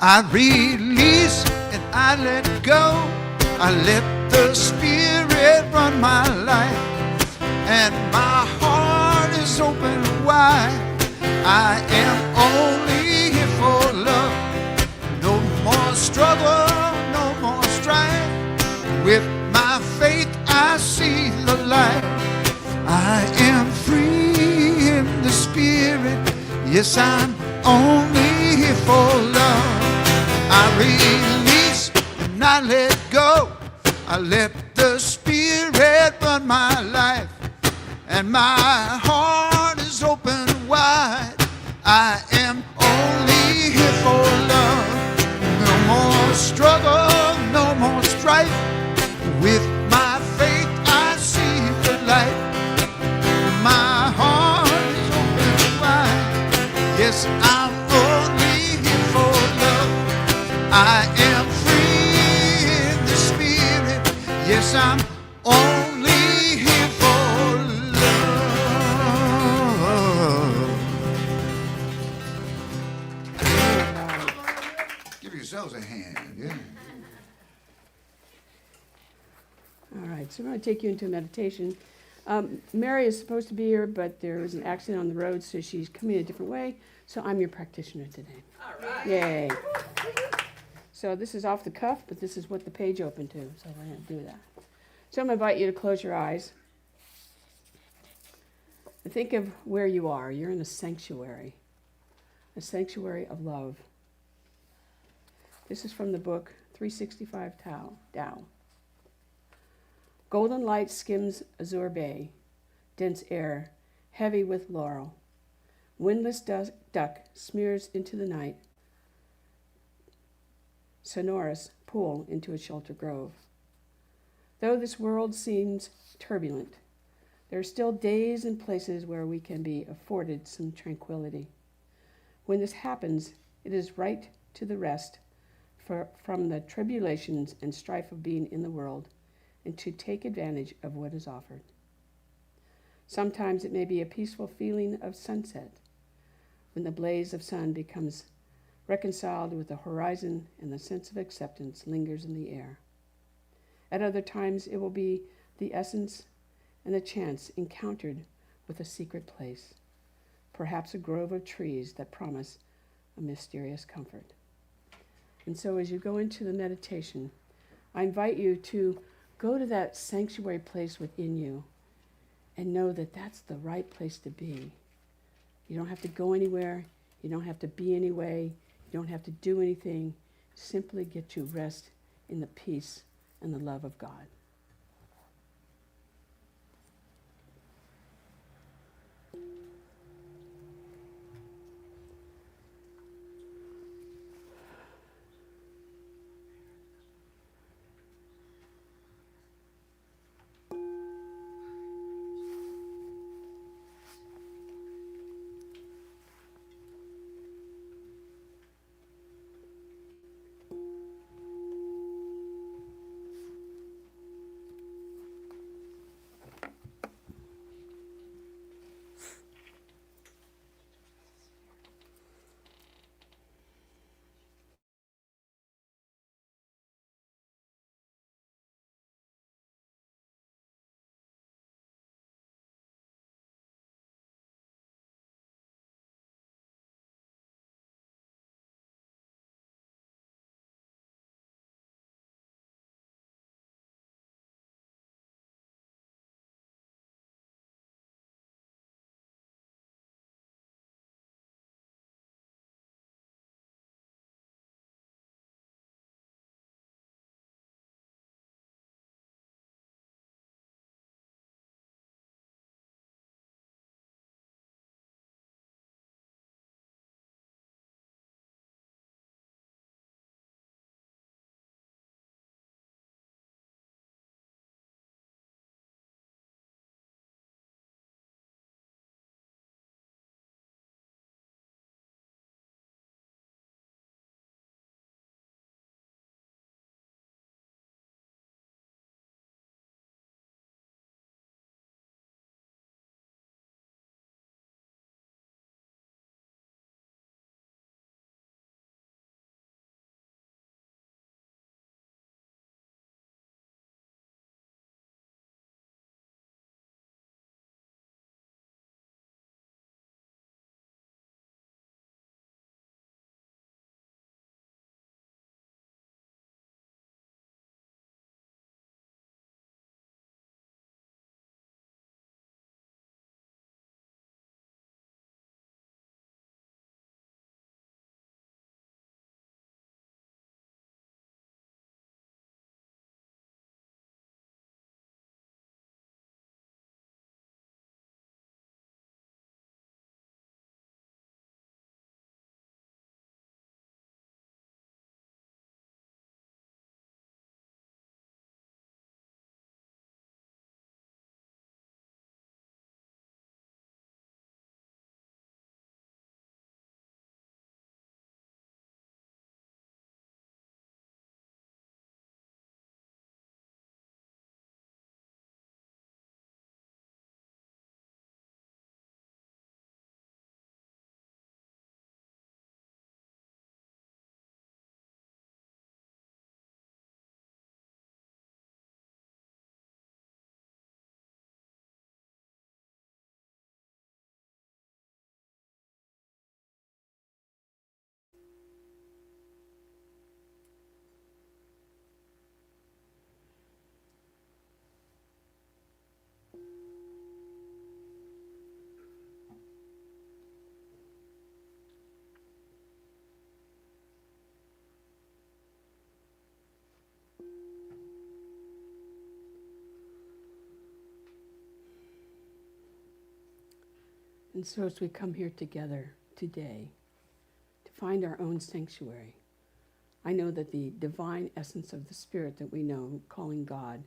I release and I let go. I let the Spirit run my life, and my heart is open wide. I am only here for love. No more struggle, no more strife. With my faith I see the light. I am free in the Spirit. Yes, I'm only here for love. I release and I let go. I let the Spirit run my life, and my heart is open wide. I am only here for love. No more struggle, no more strife. With my faith I see the light. My heart is open wide. Yes, I'm only here for love. I am free in the Spirit. Yes, I'm only here for love. Give yourselves a hand. Yeah. All right, so we're going to take you into meditation. Mary is supposed to be here, but there was an accident on the road, so she's coming a different way. So I'm your practitioner today. All right. Yay. So this is off the cuff, but this is what the page opened to, so we're going to do that. So I'm going to invite you to close your eyes and think of where you are. You're in a sanctuary of love. This is from the book 365 Tao. Golden light skims azure bay, dense air, heavy with laurel. Windless duck smears into the night, sonorous pool into a shelter grove. Though this world seems turbulent, there are still days and places where we can be afforded some tranquility. When this happens, it is right to the rest from the tribulations and strife of being in the world, and to take advantage of what is offered. Sometimes it may be a peaceful feeling of sunset, when the blaze of sun becomes reconciled with the horizon and the sense of acceptance lingers in the air. At other times it will be the essence and the chance encountered with a secret place, perhaps a grove of trees that promise a mysterious comfort. And so as you go into the meditation, I invite you to go to that sanctuary place within you and know that that's the right place to be. You don't have to go anywhere. You don't have to be any way. You don't have to do anything. Simply get to rest in the peace and the love of God. And so as we come here together today to find our own sanctuary, I know that the divine essence of the Spirit that we know, calling God,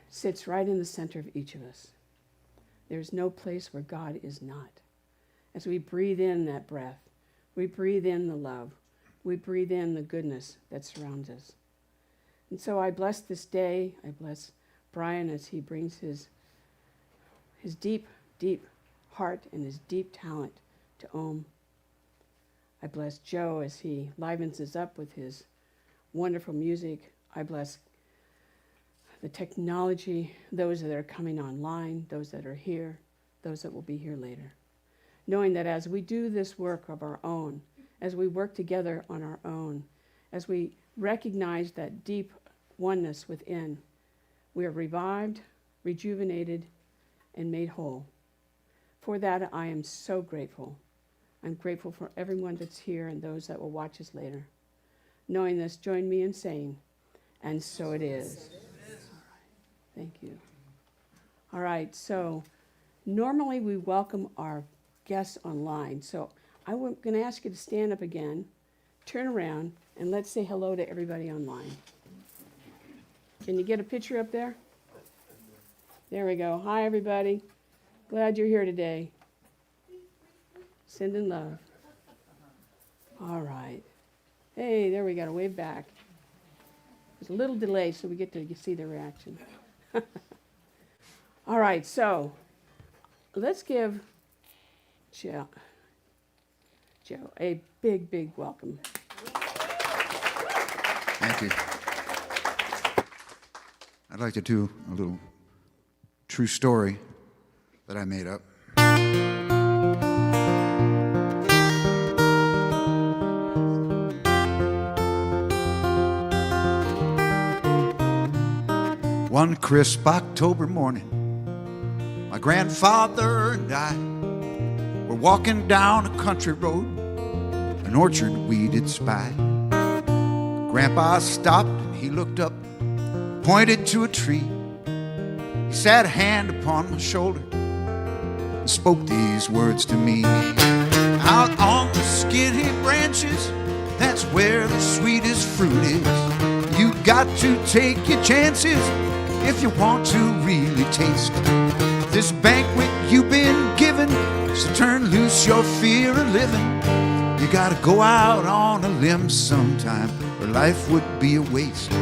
sits right in the center of each of us. There's no place where God is not. As we breathe in that breath, we breathe in the love, we breathe in the goodness that surrounds us. And so I bless this day. I bless Brian as he brings his deep, deep heart and his deep talent to Om. I bless Joe as he livens us up with his wonderful music. I bless the technology, those that are coming online, those that are here, those that will be here later. Knowing that as we do this work of our own, as we work together on our own, as we recognize that deep oneness within, we are revived, rejuvenated, and made whole. For that, I am so grateful. I'm grateful for everyone that's here and those that will watch us later. Knowing this, join me in saying, and so it is. Thank you. All right, so normally we welcome our guests online. So I'm going to ask you to stand up again, turn around, and let's say hello to everybody online. Can you get a picture up there? There we go. Hi, everybody. Glad you're here today. Sending love. All right. Hey, there we go. Wave back. There's a little delay so we get to see their reaction. All right, so let's give Joe a big, big welcome. Thank you. I'd like to do a little true story that I made up. One crisp October morning, my grandfather and I were walking down a country road, an orchard we did spy. Grandpa stopped and he looked up, pointed to a tree. He sat a hand upon my shoulder and spoke these words to me. Out on the skinny branches, that's where the sweetest fruit is. You got to take your chances if you want to really taste this banquet you've been given. So turn loose your fear of living. You gotta go out on a limb sometime, or life would be a waste. You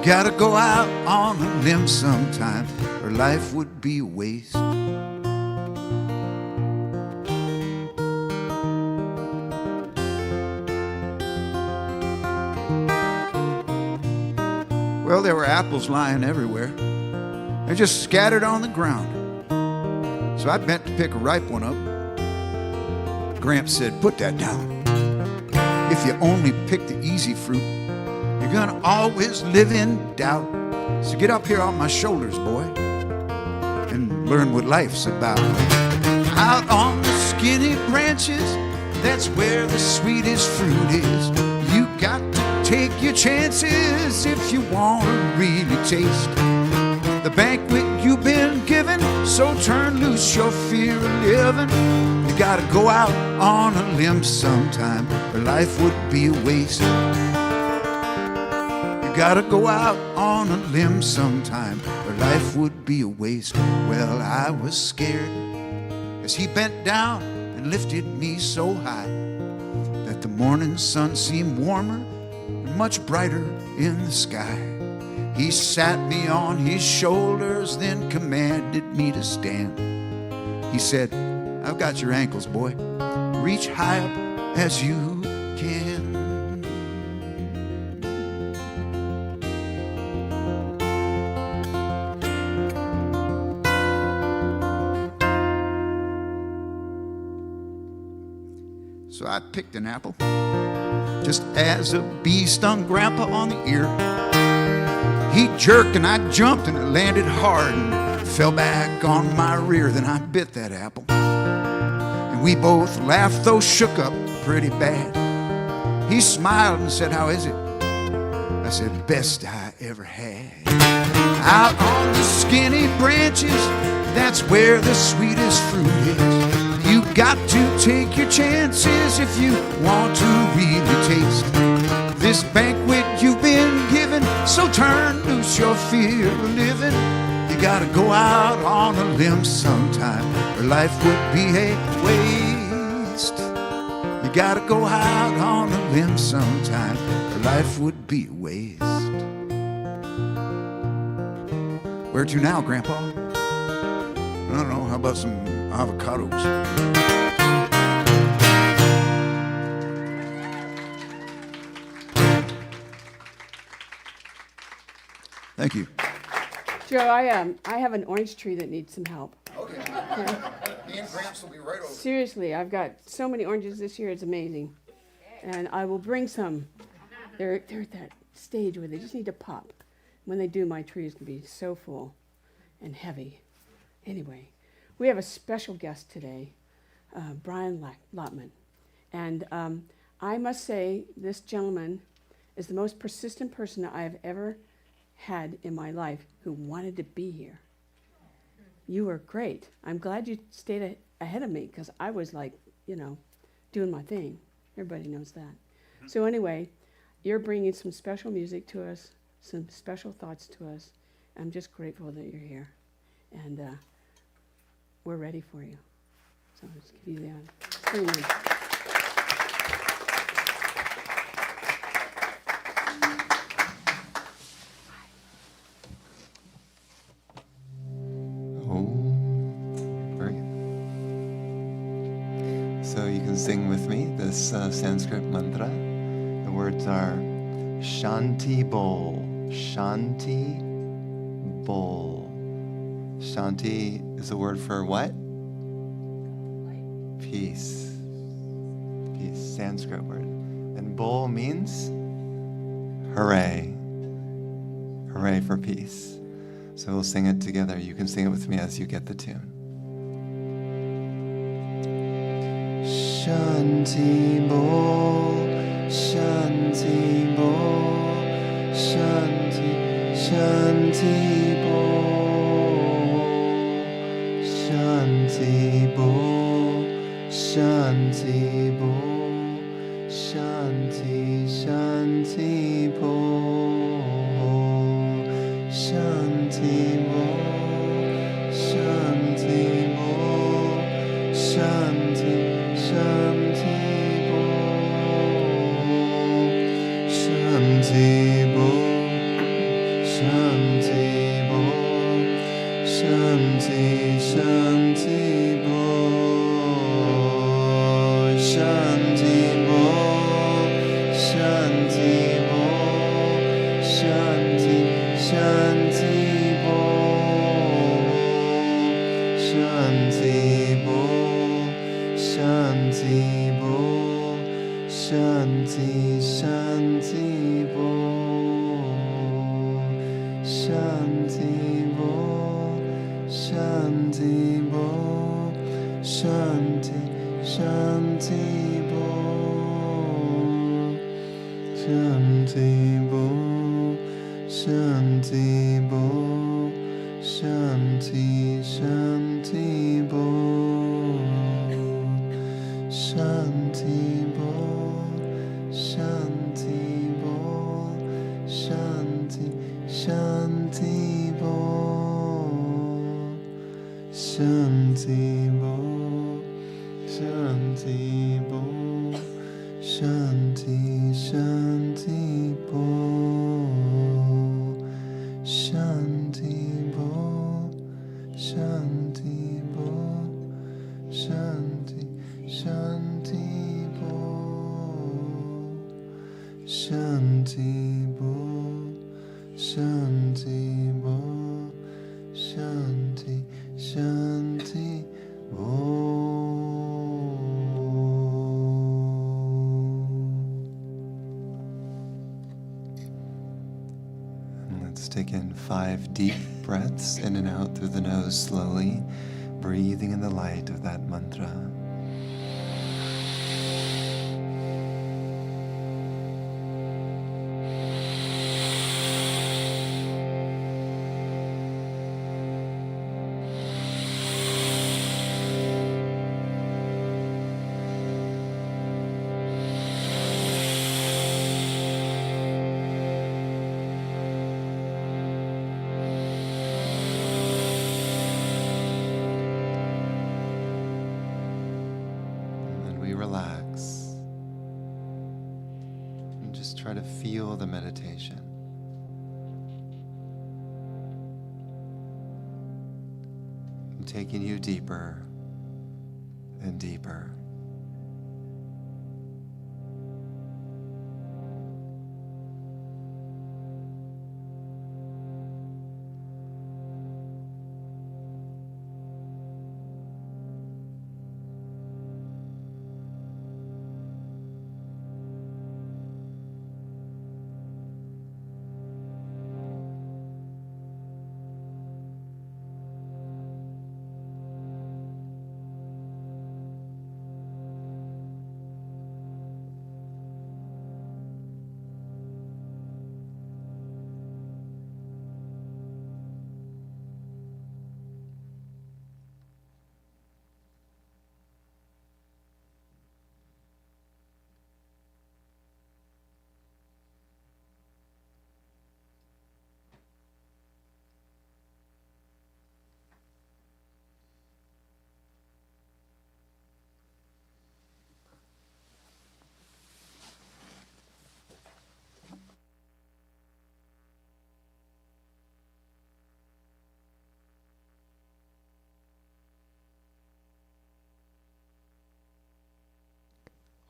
gotta go out on a limb sometime, or life would be a waste. Well, there were apples lying everywhere. They're just scattered on the ground. So I bent to pick a ripe one up. Gramps said, "Put that down. If you only pick the easy fruit, you're gonna always live in doubt. So get up here on my shoulders, boy, and learn what life's about." Out on the skinny branches, that's where the sweetest fruit is. You got to take your chances if you want to really taste the banquet you've been given. So turn loose your fear of living. You gotta go out on a limb sometime, or life would be a waste. You gotta go out on a limb sometime, or life would be a waste. Well, I was scared as he bent down and lifted me so high that the morning sun seemed warmer and much brighter in the sky. He sat me on his shoulders, then commanded me to stand. He said, "I've got your ankles, boy. Reach high up as you can." So I picked an apple, just as a bee stung Grandpa on the ear. He jerked and I jumped and it landed hard and fell back on my rear. Then I bit that apple and we both laughed, though shook up pretty bad. He smiled and said, "How is it?" I said, "Best I ever had." Out on the skinny branches, that's where the sweetest fruit is. You got to take your chances if you want to really taste this banquet you've been given. So turn loose your fear of living. You gotta go out on a limb sometime, or life would be a waste. You gotta go out on a limb sometime, or life would be a waste. Where to now, Grandpa? I don't know, how about some avocados? Thank you. Joe, I have an orange tree that needs some help. Okay. Me and Gramps will be right over. Seriously, I've got so many oranges this year, it's amazing. And I will bring some. They're at that stage where they just need to pop. When they do, my tree is going to be so full and heavy. Anyway, we have a special guest today, Friar Lottman. And I must say, this gentleman is the most persistent person I have ever had in my life who wanted to be here. You were great. I'm glad you stayed ahead of me, because I was like, doing my thing. Everybody knows that. So anyway, you're bringing some special music to us, some special thoughts to us. I'm just grateful that you're here. And we're ready for you. So I'll just give you the honor. So you can sing with me this Sanskrit mantra. The words are Shanti Bol, Shanti Bol. Shanti is a word for what? Peace. Peace, Sanskrit word. And Bol means hooray. Hooray for peace. So we'll sing it together. You can sing it with me as you get the tune. Shanti Bol, Shanti Bol, Shanti, Shanti Bol, Shanti Bol, Shanti Bol, Shanti, Shanti Bol, Shanti Bol, Shanti Bol, Shanti. Shanti Bol, Shanti Bol, Shanti, Shanti Bol, Shanti Bol, Shanti Bol, Shanti, Shanti Bol, Shanti Bol, Shanti Bol, Shanti, Shanti Bol, Shanti Bol, Shanti Bol, Shanti, Shanti Bol, Shanti Bol, Shanti Bol, Shanti, Shanti Bol. Shanti Bol, Shanti Bol, Shanti, Shanti Bol, Shanti Bol, Shanti Bol, Shanti, Shanti Bol, Shanti Bol, Shanti Bol, Shanti. Shanti Bol, Shanti Bol, Shanti Bol, Shanti, Shanti Bol. And let's take in 5 deep breaths in and out through the nose slowly, breathing in the light of that mantra. relax. And just try to feel the meditation. I'm taking you deeper and deeper.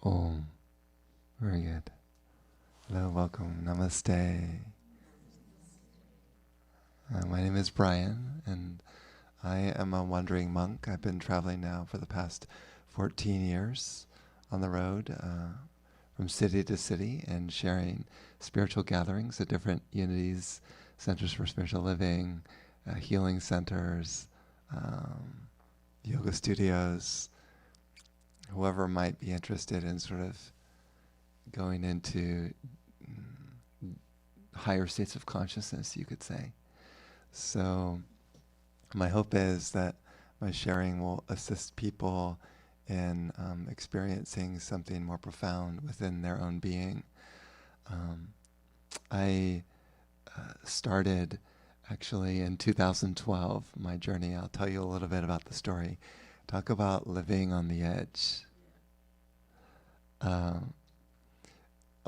Om. Very good. Hello, welcome. Namaste. My name is Brian, and I am a wandering monk. I've been traveling now for the past 14 years on the road, from city to city, and sharing spiritual gatherings at different unities, centers for spiritual living, healing centers, yoga studios. Whoever might be interested in sort of going into higher states of consciousness, you could say. So my hope is that my sharing will assist people in experiencing something more profound within their own being. I started actually in 2012, my journey. I'll tell you a little bit about the story. Talk about living on the edge.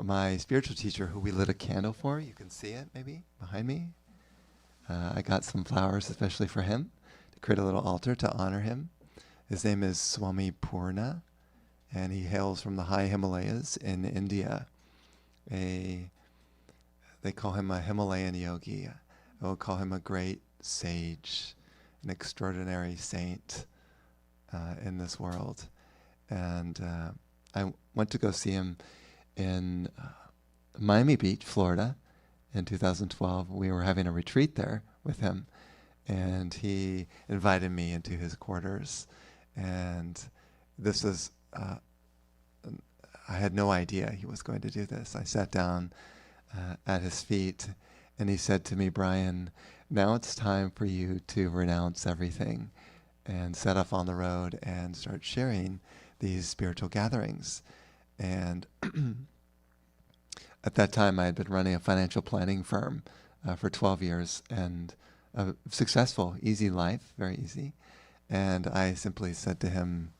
My spiritual teacher, who we lit a candle for, you can see it maybe behind me. I got some flowers especially for him to create a little altar to honor him. His name is Swami Purna, and he hails from the high Himalayas in India. They call him a Himalayan yogi. I will call him a great sage, an extraordinary saint in this world. And I went to go see him in Miami Beach, Florida, in 2012. We were having a retreat there with him, and he invited me into his quarters. And this was, I had no idea he was going to do this. I sat down at his feet, and he said to me, "Brian, now it's time for you to renounce everything and set off on the road and start sharing these spiritual gatherings." And at that time, I had been running a financial planning firm for 12 years, and a successful, easy life, very easy. And I simply said to him,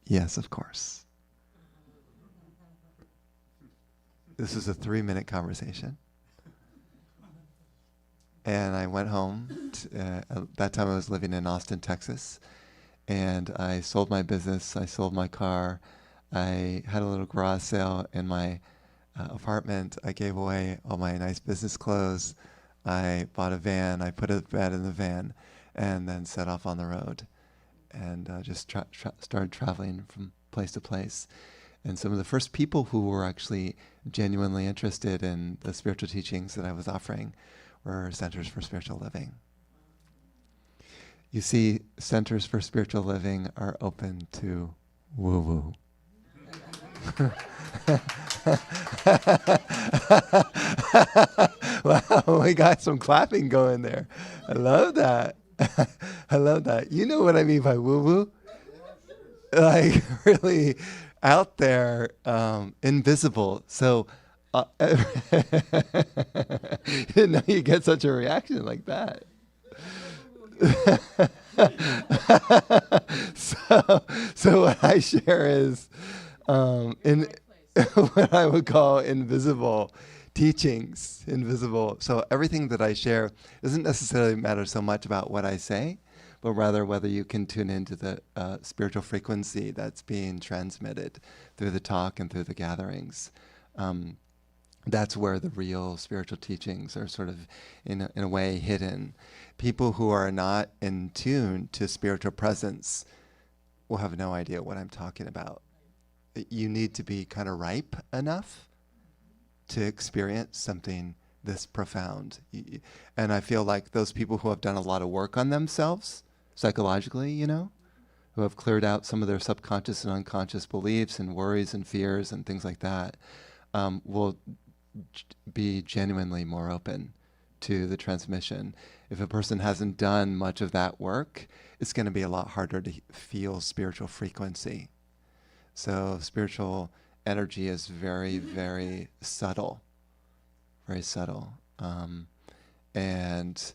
"Yes, of course." This was a 3-minute conversation. And I went home. At that time, I was living in Austin, Texas. And I sold my business. I sold my car. I had a little garage sale in my apartment. I gave away all my nice business clothes. I bought a van. I put a bed in the van, and then set off on the road, and just started traveling from place to place. And some of the first people who were actually genuinely interested in the spiritual teachings that I was offering were centers for spiritual living. You see, centers for spiritual living are open to woo-woo. Wow, we got some clapping going there. I love that. I love that. You know what I mean by woo-woo? Like really out there, invisible. So didn't know you get such a reaction like that. So what I share is in what I would call invisible teachings, invisible. So everything that I share doesn't necessarily matter so much about what I say, but rather whether you can tune into the spiritual frequency that's being transmitted through the talk and through the gatherings. That's where the real spiritual teachings are sort of, in a way, hidden. People who are not in tune to spiritual presence will have no idea what I'm talking about. You need to be kind of ripe enough to experience something this profound. And I feel like those people who have done a lot of work on themselves, psychologically, who have cleared out some of their subconscious and unconscious beliefs and worries and fears and things like that, will be genuinely more open to the transmission. If a person hasn't done much of that work, it's going to be a lot harder to feel spiritual frequency. So spiritual energy is very, very subtle, very subtle. And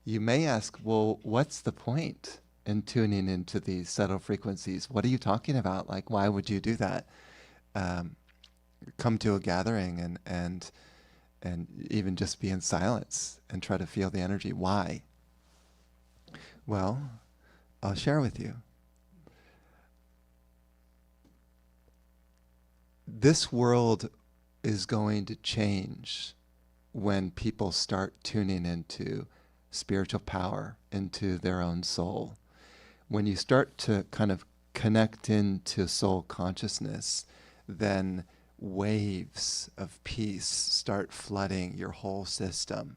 you may ask, well, what's the point in tuning into these subtle frequencies? What are you talking about? Like, why would you do that? Come to a gathering and even just be in silence and try to feel the energy. Why? Well, I'll share with you. This world is going to change when people start tuning into spiritual power, into their own soul. When you start to kind of connect into soul consciousness, then waves of peace start flooding your whole system.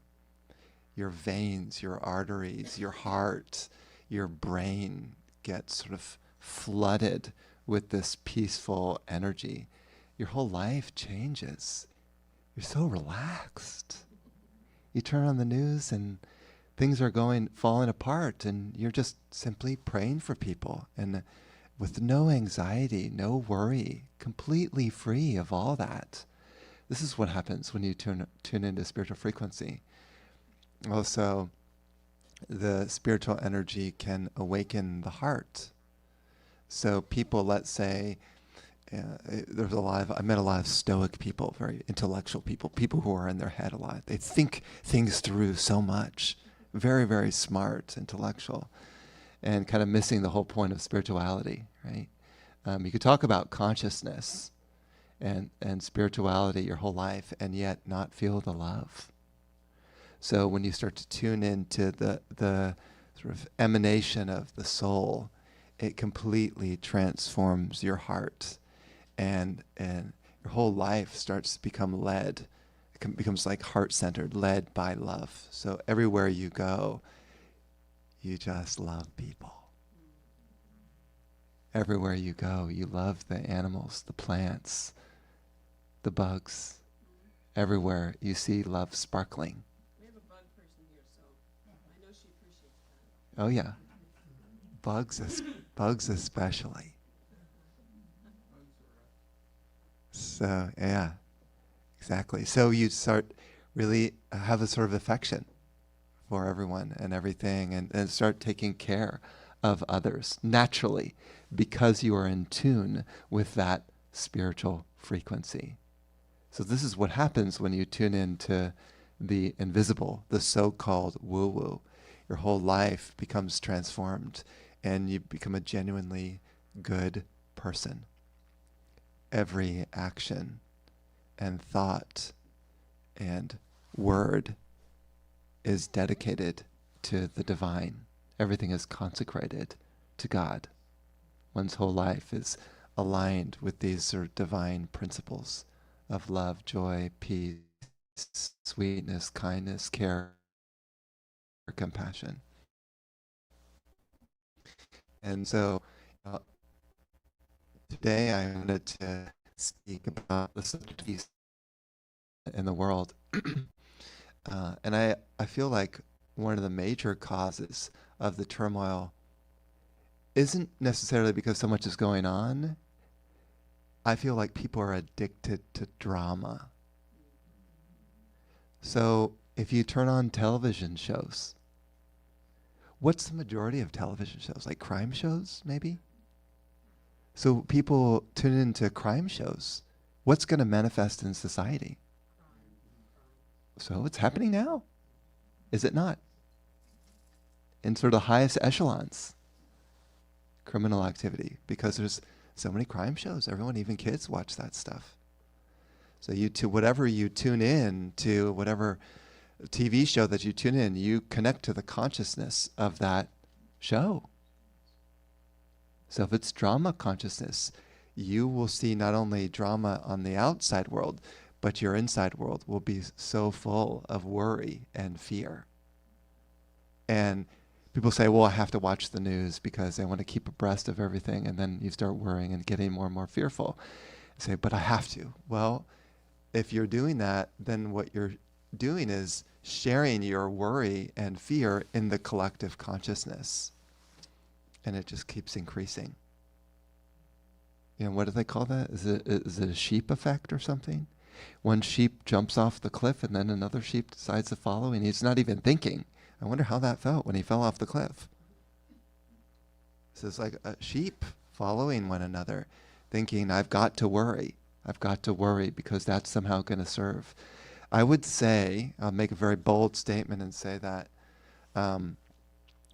Your veins, your arteries, your heart, your brain gets sort of flooded with this peaceful energy. Your whole life changes. You're so relaxed. You turn on the news and things are falling apart, and you're just simply praying for people and with no anxiety, no worry, completely free of all that. This is what happens when you tune into spiritual frequency. Also, the spiritual energy can awaken the heart. So people, let's say, I met a lot of stoic people, very intellectual people who are in their head a lot. They think things through so much, very, very smart, intellectual, and kind of missing the whole point of spirituality, right? You could talk about consciousness and spirituality your whole life and yet not feel the love. So when you start to tune into the sort of emanation of the soul, it completely transforms your heart, and your whole life starts to become led. It becomes like heart-centered, led by love. So everywhere you go, you just love people. Everywhere you go, you love the animals, the plants, the bugs. Everywhere you see love sparkling. We have a bug person here, so I know she appreciates that. Oh yeah, bugs especially. So yeah, exactly. So you start really have a sort of affection for everyone and everything, and start taking care of others naturally because you are in tune with that spiritual frequency. So this is what happens when you tune into the invisible, the so-called woo-woo. Your whole life becomes transformed and you become a genuinely good person. Every action and thought and word is dedicated to the divine. Everything is consecrated to God. One's whole life is aligned with these sort of divine principles of love, joy, peace, sweetness, kindness, care, compassion. And so today I wanted to speak about the subject of peace in the world. And I feel like one of the major causes of the turmoil isn't necessarily because so much is going on. I feel like people are addicted to drama. So if you turn on television shows, what's the majority of television shows? Like crime shows, maybe? So people tune into crime shows. What's going to manifest in society? So it's happening now. Is it not? In sort of the highest echelons, criminal activity, because there's so many crime shows. Everyone, even kids, watch that stuff. So whatever you tune in to, whatever TV show that you tune in, you connect to the consciousness of that show. So if it's drama consciousness, you will see not only drama on the outside world, but your inside world will be so full of worry and fear. And people say, well, I have to watch the news because I want to keep abreast of everything. And then you start worrying and getting more and more fearful. You say, but I have to. Well, if you're doing that, then what you're doing is sharing your worry and fear in the collective consciousness. And it just keeps increasing. You know, what do they call that? Is it a sheep effect or something? One sheep jumps off the cliff and then another sheep decides to follow and he's not even thinking. I wonder how that felt when he fell off the cliff. So it's like a sheep following one another, thinking, I've got to worry. I've got to worry because that's somehow going to serve. I would say, I'll make a very bold statement and say that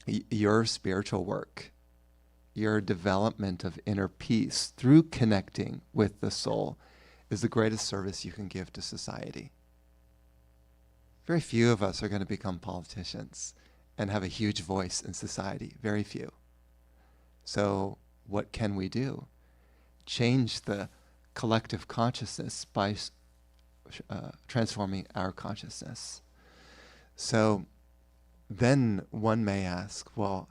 your spiritual work, your development of inner peace through connecting with the soul is the greatest service you can give to society. Very few of us are going to become politicians and have a huge voice in society. Very few. So what can we do? Change the collective consciousness by transforming our consciousness. So then one may ask, well,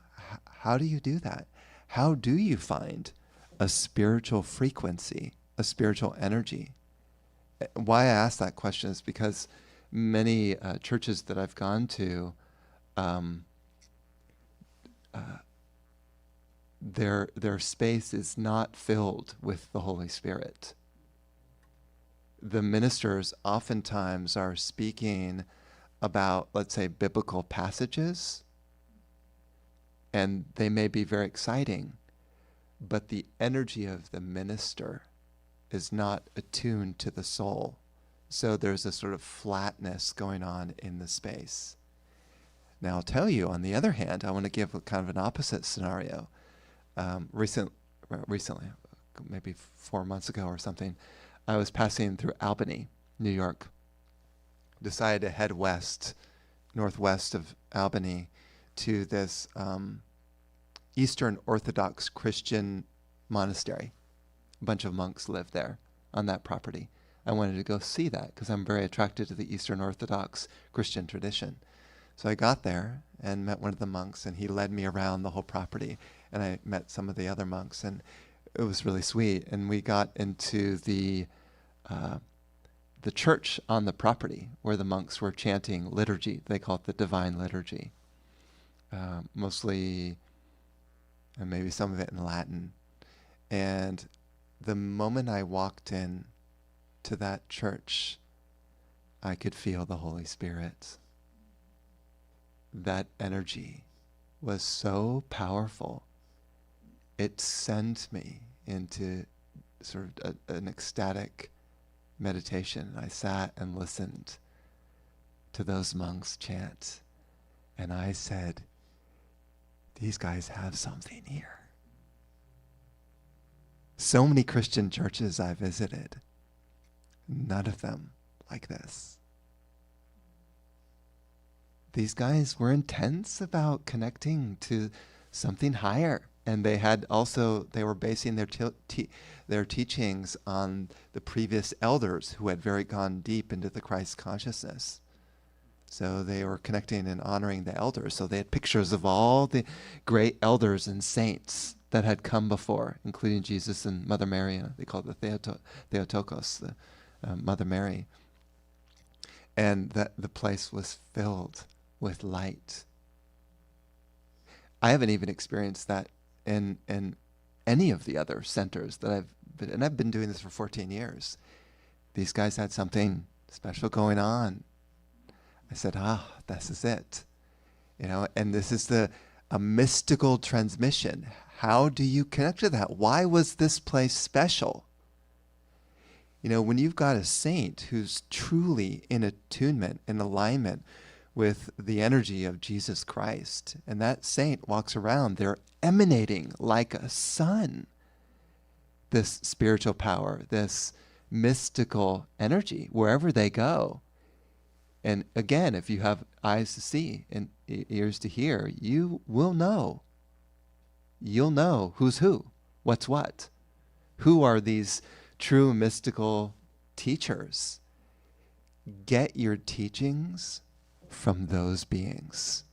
how do you do that? How do you find a spiritual frequency, a spiritual energy? Why I ask that question is because many churches that I've gone to, their space is not filled with the Holy Spirit. The ministers oftentimes are speaking about, let's say, biblical passages, and they may be very exciting, but the energy of the minister is not attuned to the soul. So there's a sort of flatness going on in the space. Now I'll tell you, on the other hand, I want to give a kind of an opposite scenario. Recently, maybe 4 months ago or something, I was passing through Albany, New York. Decided to head west, northwest of Albany, to this Eastern Orthodox Christian monastery. A bunch of monks live there on that property. I wanted to go see that because I'm very attracted to the Eastern Orthodox Christian tradition. So I got there and met one of the monks, and he led me around the whole property, and I met some of the other monks, and it was really sweet. And we got into the church on the property where the monks were chanting liturgy. They call it the Divine Liturgy. Mostly, and maybe some of it in Latin. And the moment I walked in to that church, I could feel the Holy Spirit. That energy was so powerful. It sent me into sort of an ecstatic meditation. I sat and listened to those monks chant. And I said, these guys have something here. So many Christian churches I visited, none of them like this. These guys were intense about connecting to something higher. And they were basing their teachings on the previous elders who had very gone deep into the Christ consciousness. So they were connecting and honoring the elders. So they had pictures of all the great elders and saints that had come before, including Jesus and Mother Mary. They call it the Theotokos, the Mother Mary. And that the place was filled with light. I haven't even experienced that in any of the other centers that I've been doing this for 14 years. These guys had something special going on. I said, this is it. And this is the a mystical transmission. How do you connect to that? Why was this place special? You know, when you've got a saint who's truly in attunement, in alignment with the energy of Jesus Christ, and that saint walks around, they're emanating like a sun, this spiritual power, this mystical energy, wherever they go. And again, if you have eyes to see and ears to hear, you will know. You'll know who's who, what's what. Who are these true mystical teachers? Get your teachings from those beings.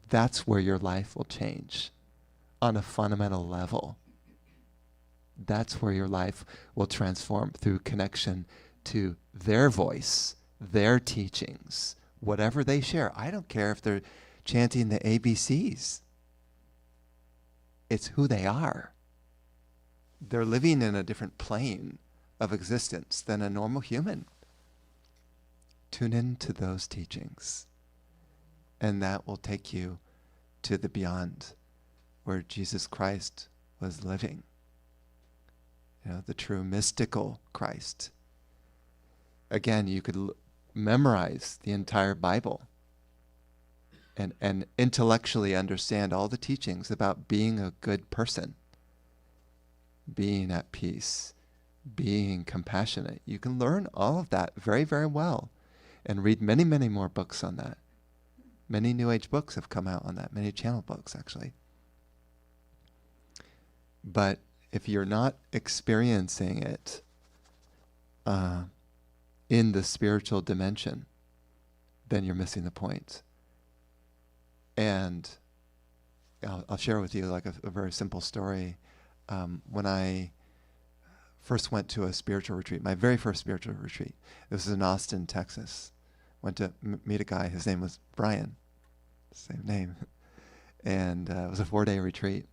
That's where your life will change on a fundamental level. That's where your life will transform through connection to their voice, their teachings, whatever they share. I don't care if they're chanting the ABCs. It's who they are. They're living in a different plane of existence than a normal human. Tune into those teachings, and that will take you to the beyond, where Jesus Christ was living. You know, the true mystical Christ. Again, you could memorize the entire Bible and intellectually understand all the teachings about being a good person, being at peace, being compassionate. You can learn all of that very, very well and read many, many more books on that. Many New Age books have come out on that, many channel books actually. But if you're not experiencing it in the spiritual dimension, then you're missing the point. And I'll share with you like a very simple story. When I first went to a spiritual retreat, my very first spiritual retreat, this was in Austin, Texas. Went to meet a guy, his name was Brian, same name. And it was a 4-day retreat.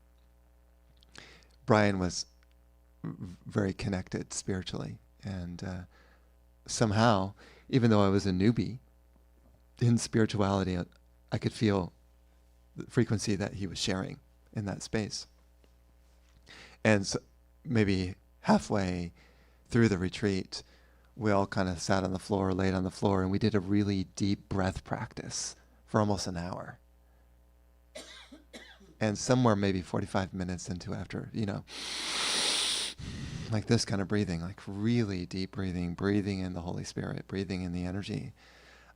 Brian was very connected spiritually. And somehow, even though I was a newbie in spirituality, I could feel the frequency that he was sharing in that space. And so maybe halfway through the retreat, we all kind of sat on the floor, laid on the floor, and we did a really deep breath practice for almost an hour. And somewhere maybe 45 minutes into after, you know, like this kind of breathing, like really deep breathing, breathing in the Holy Spirit, breathing in the energy,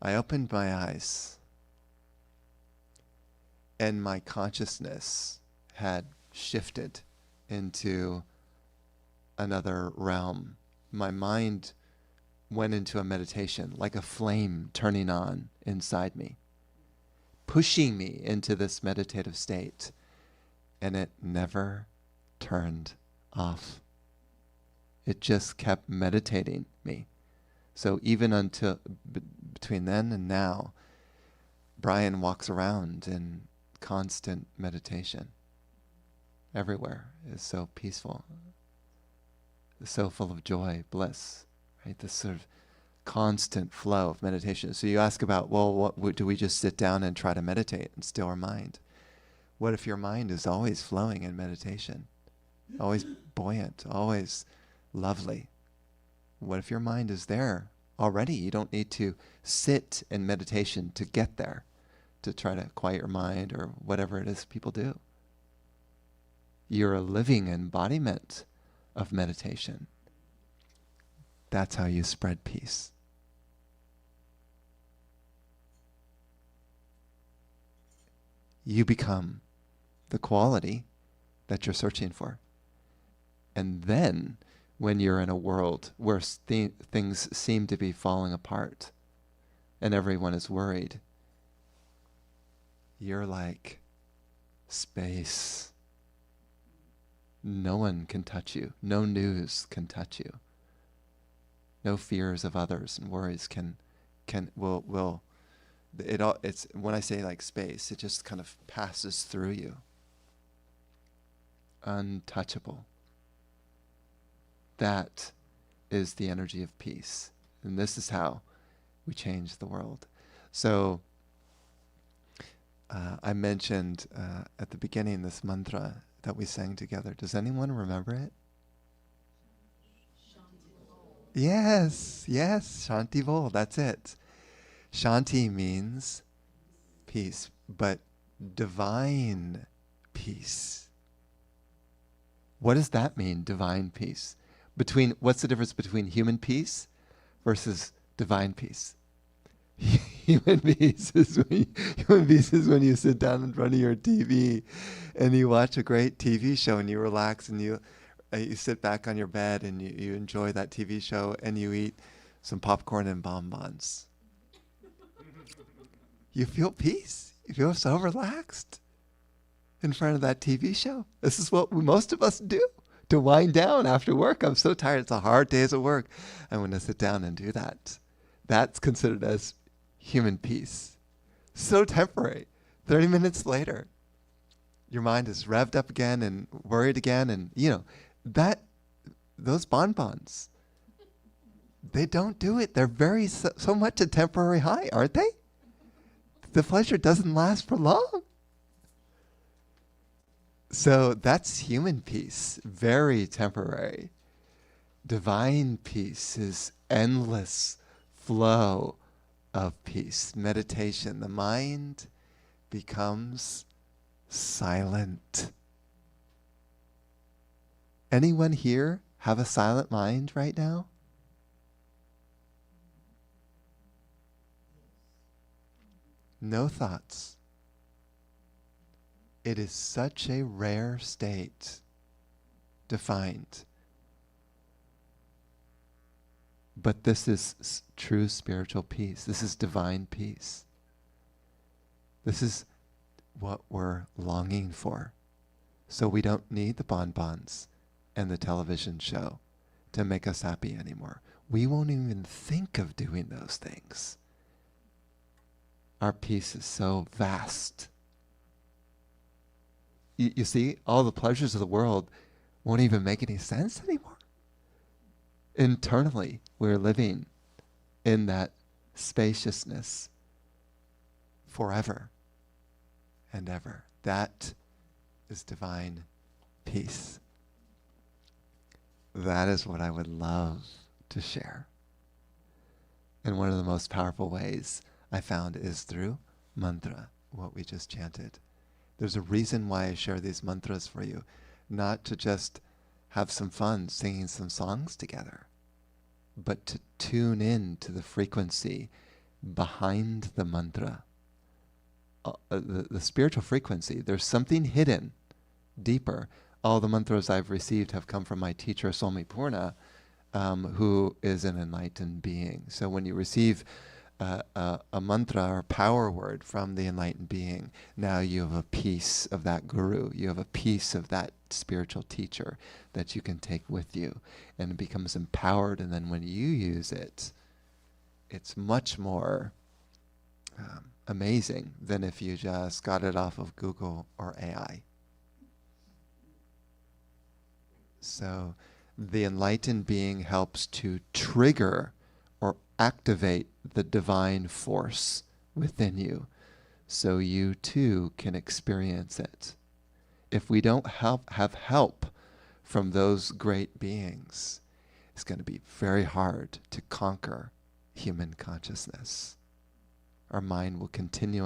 I opened my eyes and my consciousness had shifted into another realm. My mind went into a meditation, like a flame turning on inside me, pushing me into this meditative state, and it never turned off. It just kept meditating me. So even until between then and now, Brian walks around in constant meditation. Everywhere is so peaceful, so full of joy, bliss, right? This sort of constant flow of meditation. So you ask about, well, do we just sit down and try to meditate and still our mind? What if your mind is always flowing in meditation, always buoyant, always lovely? What if your mind is there already? You don't need to sit in meditation to get there, to try to quiet your mind or whatever it is people do. You're a living embodiment of meditation. That's how you spread peace. You become the quality that you're searching for. And then, when you're in a world where things seem to be falling apart and everyone is worried, you're like space. No one can touch you. No news can touch you. No fears of others and worries will it all. It's when I say like space, it just kind of passes through you. Untouchable. That is the energy of peace, and this is how we change the world. So I mentioned at the beginning this mantra that we sang together. Does anyone remember it? Yes, Shanti Vol, that's it. Shanti means peace, but divine peace. What does that mean, divine peace? What's the difference between human peace versus divine peace? Human peace is when you sit down in front of your TV and you watch a great TV show and you relax and you sit back on your bed and you enjoy that TV show and you eat some popcorn and bonbons. You feel peace. You feel so relaxed in front of that TV show. This is what most of us do to wind down after work. I'm so tired. It's a hard day's of work. I'm going to sit down and do that. That's considered as human peace. So temporary. 30 minutes later, your mind is revved up again and worried again. And, those bonbons, they don't do it. They're very so much a temporary high, aren't they? The pleasure doesn't last for long. So that's human peace, very temporary. Divine peace is endless flow of peace. Meditation, the mind becomes silent. Anyone here have a silent mind right now? No thoughts. It is such a rare state to find. But this is true spiritual peace. This is divine peace. This is what we're longing for. So we don't need the bonbons and the television show to make us happy anymore. We won't even think of doing those things. Our peace is so vast. You see, all the pleasures of the world won't even make any sense anymore. Internally, we're living in that spaciousness forever and ever. That is divine peace. That is what I would love to share. And one of the most powerful ways I found is through mantra, what we just chanted. There's a reason why I share these mantras for you, not to just have some fun singing some songs together, but to tune in to the frequency behind the mantra. The spiritual frequency, there's something hidden, deeper. All the mantras I've received have come from my teacher, Swami Purna, who is an enlightened being. So when you receive a mantra or power word from the enlightened being, now you have a piece of that guru, you have a piece of that spiritual teacher that you can take with you, and it becomes empowered, and then when you use it, it's much more amazing than if you just got it off of Google or AI. So the enlightened being helps to trigger or activate the divine force within you so you too can experience it. If we don't have help from those great beings, it's going to be very hard to conquer human consciousness. Our mind will continue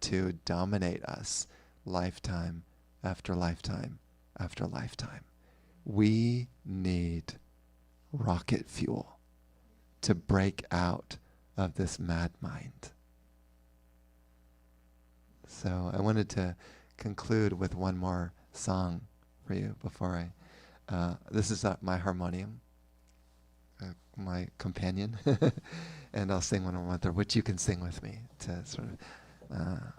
to dominate us lifetime after lifetime after lifetime. We need rocket fuel to break out of this mad mind. So I wanted to conclude with one more song for you before this is my harmonium, my companion, and I'll sing one more, which you can sing with me to sort of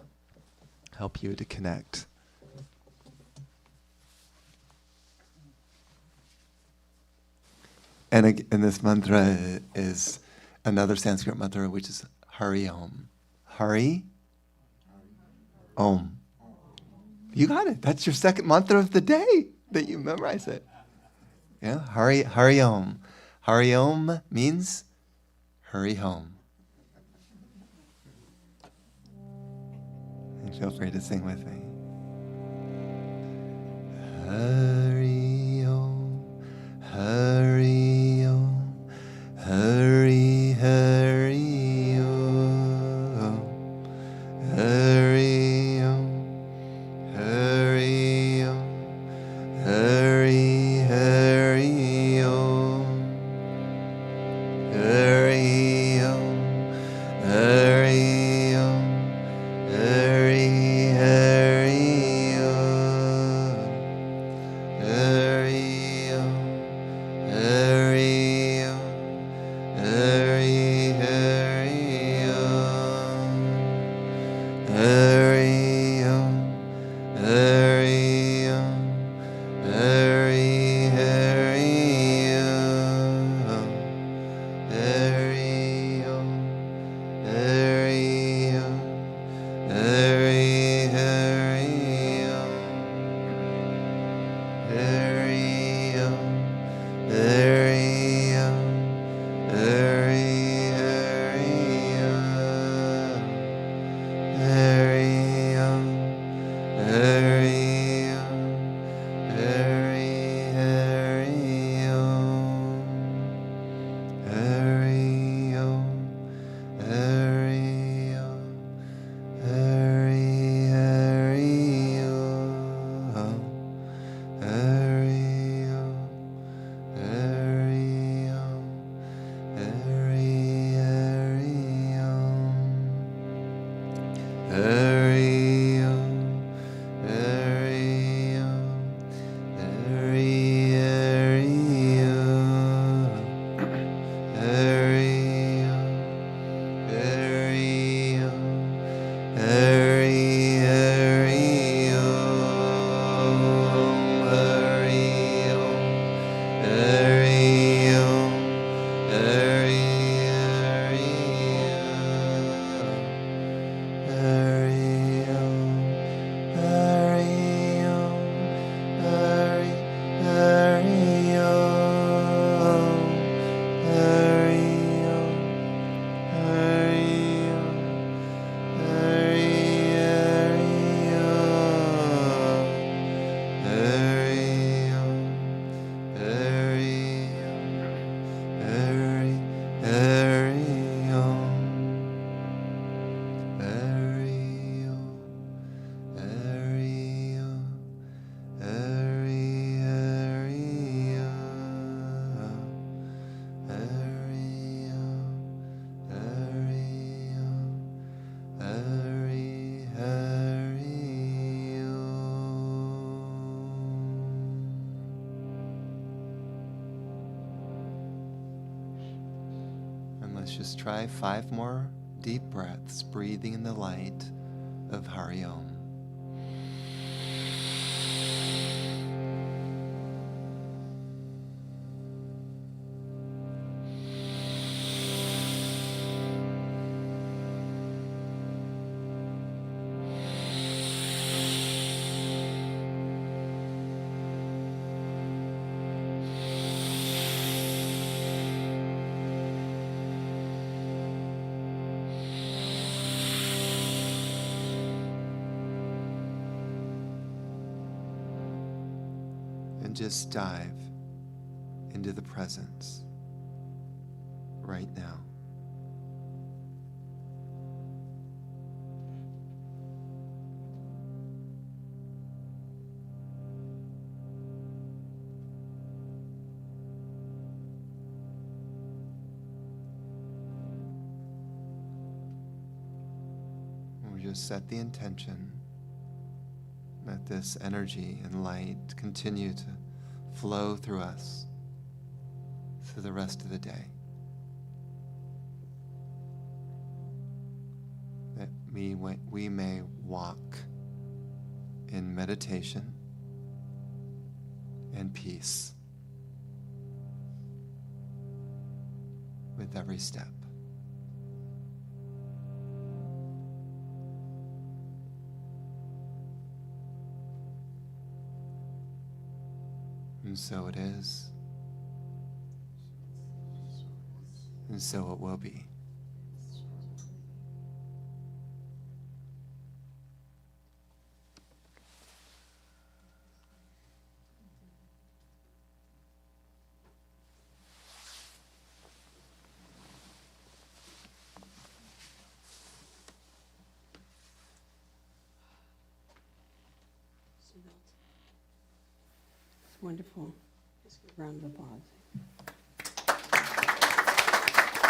help you to connect. And this mantra is another Sanskrit mantra, which is Hari Om. Hari Om. You got it. That's your second mantra of the day that you memorize it. Yeah, Hari Om. Hari Om means hurry home. Feel free to sing with me. Hurry-o, hurry-o, hurry, hurry-o, hurry-o, hurry-o, hurry, hurry-o, hurry-o, hurry-o, hurry, hurry-o, hurry-o, hurry-o, hurry, hurry-o, hurry-o, hurry-o, hurry, hurry-o, hurry-o, hurry-o, hurry, hurry-o, hurry-o, hurry-o, hurry, hurry-o, hurry-o, hurry-o, hurry, hurry-o, hurry-o, hurry-o, hurry, hurry-o, hurry-o, hurry-o, hurry, hurry-o, hurry-o, hurry-o, hurry, hurry-o, hurry-o, hurry-o, hurry, hurry-o, hurry-o, hurry-o, hurry, hurry-o, hurry-o, hurry-o, hurry, hurry-o, hurry-o, hurry-o, hurry, hurry-o, hurry-o, hurry-o, hurry, hurry-o, hurry-o, hurry-o, hurry, hurry-o, hurry-o, hurry-o, hurry, hurry-o. And let's just try 5 more deep breaths, breathing in the light of Hari Om. And just dive into the presence right now. And we just set the intention that this energy and light continue to flow through us through the rest of the day. That we may walk in meditation and peace with every step. And so it is, and so it will be. It's wonderful. Just a round of applause.